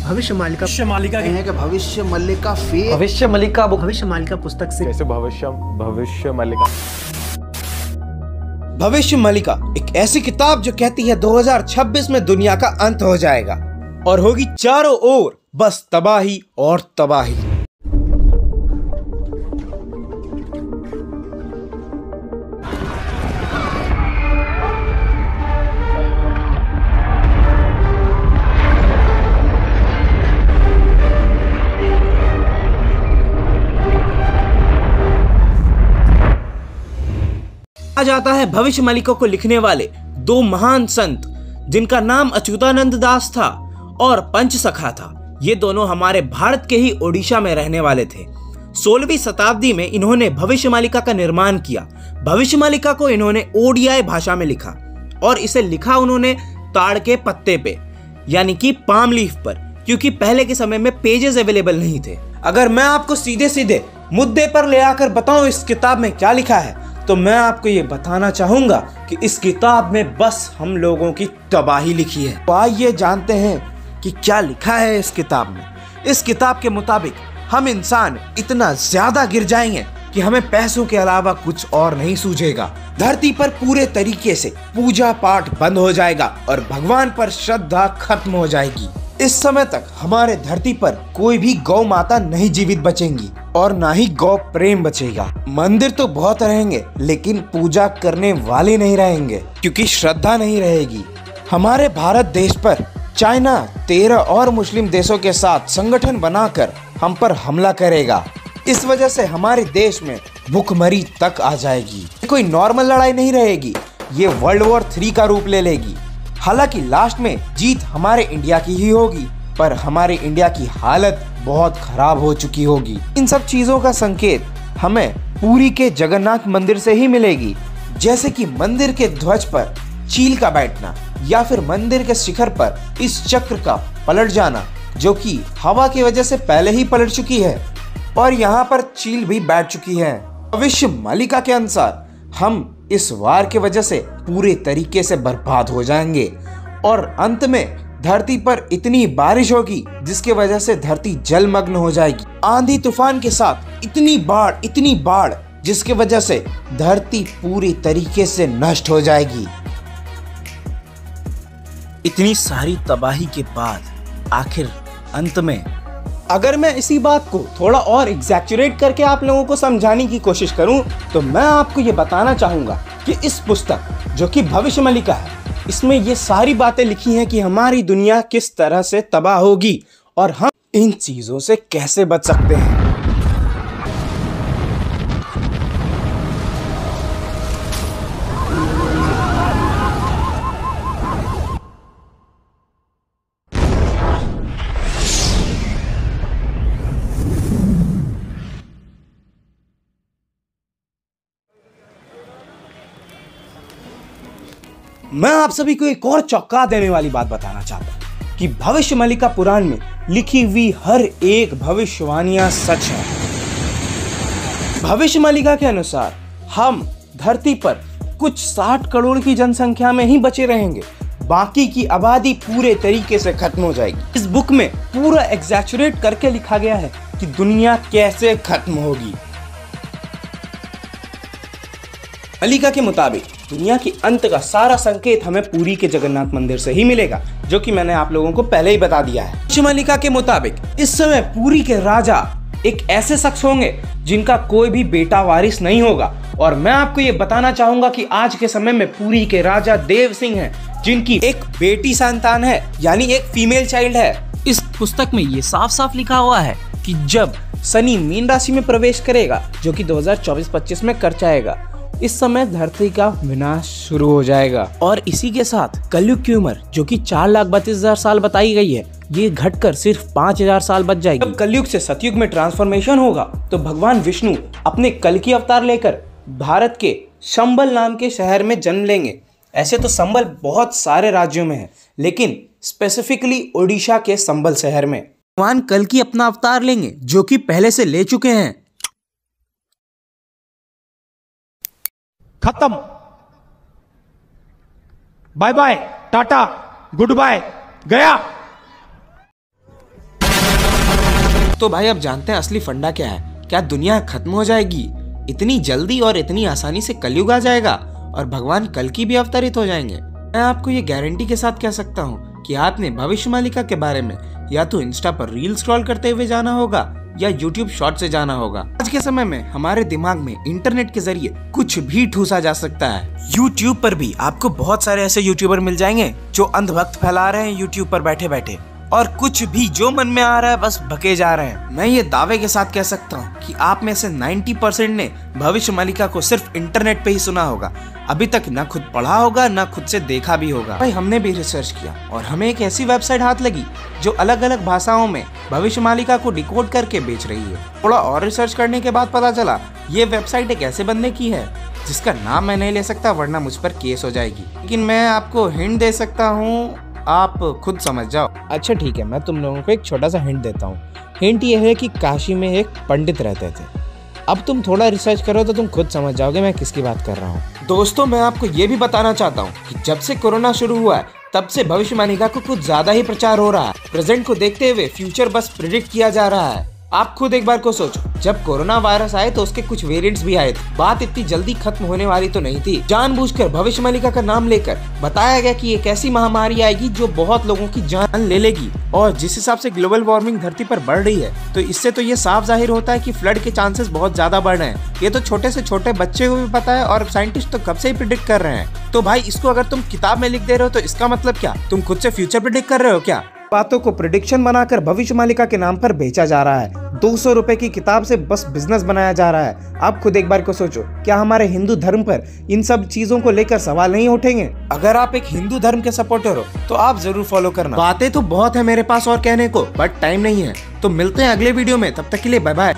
भविष्य मालिका है कि भविष्य मल्लिका फेक भविष्य मालिका भविष्य मालिका पुस्तक से कैसे भविष्य मालिका भविष्य मालिका एक ऐसी किताब जो कहती है 2026 में दुनिया का अंत हो जाएगा और होगी चारों ओर बस तबाही और तबाही। जाता है भविष्य मालिका को लिखने वाले दो महान संत जिनका नाम अच्युतानंद दास था और पंचसखा था। ये दोनों हमारे भारत के ही ओडिशा में रहने वाले थे। 16वीं शताब्दी में इन्होंने भविष्य मालिका का निर्माण किया। भविष्य मालिका को इन्होंने ओडियाई भाषा में लिखा और इसे लिखा उन्होंने ताड़ के पत्ते पे यानी कि पाम लीफ पर, क्योंकि पहले के समय में पेजेस अवेलेबल नहीं थे। अगर मैं आपको सीधे सीधे मुद्दे पर ले आकर बताऊं इस किताब में क्या लिखा है, तो मैं आपको ये बताना चाहूंगा कि इस किताब में बस हम लोगों की तबाही लिखी है। तो आइए जानते हैं कि क्या लिखा है इस किताब में। इस किताब के मुताबिक हम इंसान इतना ज्यादा गिर जाएंगे कि हमें पैसों के अलावा कुछ और नहीं सूझेगा। धरती पर पूरे तरीके से पूजा पाठ बंद हो जाएगा और भगवान पर श्रद्धा खत्म हो जाएगी। इस समय तक हमारे धरती पर कोई भी गौ माता नहीं जीवित बचेंगी और ना ही गौ प्रेम बचेगा। मंदिर तो बहुत रहेंगे लेकिन पूजा करने वाले नहीं रहेंगे क्योंकि श्रद्धा नहीं रहेगी। हमारे भारत देश पर चाइना 13 और मुस्लिम देशों के साथ संगठन बनाकर हम पर हमला करेगा। इस वजह से हमारे देश में भूखमरी तक आ जाएगी। कोई नॉर्मल लड़ाई नहीं रहेगी, ये वर्ल्ड वॉर 3 का रूप ले लेगी। हालांकि लास्ट में जीत हमारे इंडिया की ही होगी, पर हमारे इंडिया की हालत बहुत खराब हो चुकी होगी। इन सब चीजों का संकेत हमें पुरी के जगन्नाथ मंदिर से ही मिलेगी, जैसे कि मंदिर के ध्वज पर चील का बैठना या फिर मंदिर के शिखर पर इस चक्र का पलट जाना, जो कि हवा की वजह से पहले ही पलट चुकी है और यहाँ पर चील भी बैठ चुकी है। भविष्य मालिका के अनुसार हम इस वार के वजह से पूरे तरीके से बर्बाद हो जाएंगे और अंत में धरती पर इतनी बारिश होगी जिसके वजह से धरती जलमग्न हो जाएगी। आंधी तूफान के साथ इतनी बाढ़ जिसके वजह से धरती पूरी तरीके से नष्ट हो जाएगी। इतनी सारी तबाही के बाद आखिर अंत में अगर मैं इसी बात को थोड़ा और एग्जैक्चुरेट करके आप लोगों को समझाने की कोशिश करूं, तो मैं आपको ये बताना चाहूंगा कि इस पुस्तक जो कि भविष्य मालिका है, इसमें ये सारी बातें लिखी हैं कि हमारी दुनिया किस तरह से तबाह होगी और हम इन चीजों से कैसे बच सकते हैं। मैं आप सभी को एक और चौंका देने वाली बात बताना चाहता हूं कि भविष्य मालिका पुराण में लिखी हुई हर एक भविष्यवाणियां सच है। भविष्य मालिका के अनुसार हम धरती पर कुछ 60 करोड़ की जनसंख्या में ही बचे रहेंगे, बाकी की आबादी पूरे तरीके से खत्म हो जाएगी। इस बुक में पूरा एग्जैचुरेट करके लिखा गया है कि दुनिया कैसे खत्म होगी। मालिका के मुताबिक दुनिया की अंत का सारा संकेत हमें पुरी के जगन्नाथ मंदिर से ही मिलेगा, जो कि मैंने आप लोगों को पहले ही बता दिया है। भविष्य मालिका के मुताबिक इस समय पुरी के राजा एक ऐसे शख्स होंगे जिनका कोई भी बेटा वारिस नहीं होगा और मैं आपको ये बताना चाहूंगा कि आज के समय में पुरी के राजा देव सिंह हैं, जिनकी एक बेटी संतान है, यानी एक फीमेल चाइल्ड है। इस पुस्तक में ये साफ साफ लिखा हुआ है कि जब शनि मीन राशि में प्रवेश करेगा, जो कि 2024-25 में कर जाएगा, इस समय धरती का विनाश शुरू हो जाएगा और इसी के साथ कलयुग की उम्र जो कि 4,32,000 साल बताई गई है, ये घटकर सिर्फ 5,000 साल बच जाएगी। जब कलयुग से सतयुग में ट्रांसफॉर्मेशन होगा तो भगवान विष्णु अपने कल्कि अवतार लेकर भारत के संबल नाम के शहर में जन्म लेंगे। ऐसे तो संबल बहुत सारे राज्यों में है, लेकिन स्पेसिफिकली ओडिशा के संबल शहर में भगवान कल्कि अपना अवतार लेंगे, जो कि पहले से ले चुके हैं। खत्म, bye bye, tata, good bye, गया। तो भाई अब जानते हैं असली फंडा क्या है। क्या दुनिया खत्म हो जाएगी इतनी जल्दी और इतनी आसानी से? कलयुग आ जाएगा और भगवान कल की भी अवतरित हो जाएंगे? मैं आपको ये गारंटी के साथ कह सकता हूँ कि आपने भविष्य मालिका के बारे में या तो इंस्टा पर रील स्क्रॉल करते हुए जाना होगा या यूट्यूब शॉर्ट से जाना होगा। आज के समय में हमारे दिमाग में इंटरनेट के जरिए कुछ भी ठूसा जा सकता है। यूट्यूब पर भी आपको बहुत सारे ऐसे यूट्यूबर मिल जाएंगे जो अंधभक्त फैला रहे हैं यूट्यूब पर बैठे बैठे, और कुछ भी जो मन में आ रहा है बस बके जा रहे हैं। मैं ये दावे के साथ कह सकता हूँ कि आप में से 90% ने भविष्य मालिका को सिर्फ इंटरनेट पे ही सुना होगा, अभी तक ना खुद पढ़ा होगा ना खुद से देखा भी होगा। भाई हमने भी रिसर्च किया और हमें एक ऐसी वेबसाइट हाथ लगी जो अलग अलग भाषाओं में भविष्य मालिका को डिकोड करके बेच रही है। थोड़ा और रिसर्च करने के बाद पता चला ये वेबसाइट एक ऐसे बंदे की है जिसका नाम मैं नहीं ले सकता वरना मुझ पर केस हो जाएगी, लेकिन मैं आपको हिंट दे सकता हूँ, आप खुद समझ जाओ। अच्छा ठीक है, मैं तुम लोगों को एक छोटा सा हिंट देता हूँ। हिंट ये है कि काशी में एक पंडित रहते थे। अब तुम थोड़ा रिसर्च करो तो तुम खुद समझ जाओगे मैं किसकी बात कर रहा हूँ। दोस्तों मैं आपको ये भी बताना चाहता हूँ कि जब से कोरोना शुरू हुआ है तब से भविष्य मालिका को कुछ ज्यादा ही प्रचार हो रहा है। प्रेजेंट को देखते हुए फ्यूचर बस प्रिडिक्ट किया जा रहा है। आप खुद एक बार को सोचो, जब कोरोना वायरस आए तो उसके कुछ वेरिएंट्स भी आए थे। बात इतनी जल्दी खत्म होने वाली तो नहीं थी। जानबूझकर भविष्य मालिका का नाम लेकर बताया गया कि एक ऐसी महामारी आएगी जो बहुत लोगों की जान ले लेगी, और जिस हिसाब से ग्लोबल वार्मिंग धरती पर बढ़ रही है तो इससे तो ये साफ जाहिर होता है कि फ्लड के चांसेस बहुत ज्यादा बढ़ रहे हैं। ये तो छोटे से छोटे बच्चे को भी पता है और साइंटिस्ट तो कब से ही प्रिडिक्ट कर रहे हैं। तो भाई इसको अगर तुम किताब में लिख दे रहे हो तो इसका मतलब क्या? तुम खुद से फ्यूचर प्रिडिक्ट कर रहे हो क्या? बातों को प्रेडिक्शन बनाकर भविष्य मालिका के नाम पर बेचा जा रहा है। 200 रुपए की किताब से बस बिजनेस बनाया जा रहा है। आप खुद एक बार को सोचो, क्या हमारे हिंदू धर्म पर इन सब चीजों को लेकर सवाल नहीं उठेंगे? अगर आप एक हिंदू धर्म के सपोर्टर हो तो आप जरूर फॉलो करना। बातें तो बहुत है मेरे पास और कहने को, बट टाइम नहीं है। तो मिलते हैं अगले वीडियो में, तब तक के लिए बाय बाय।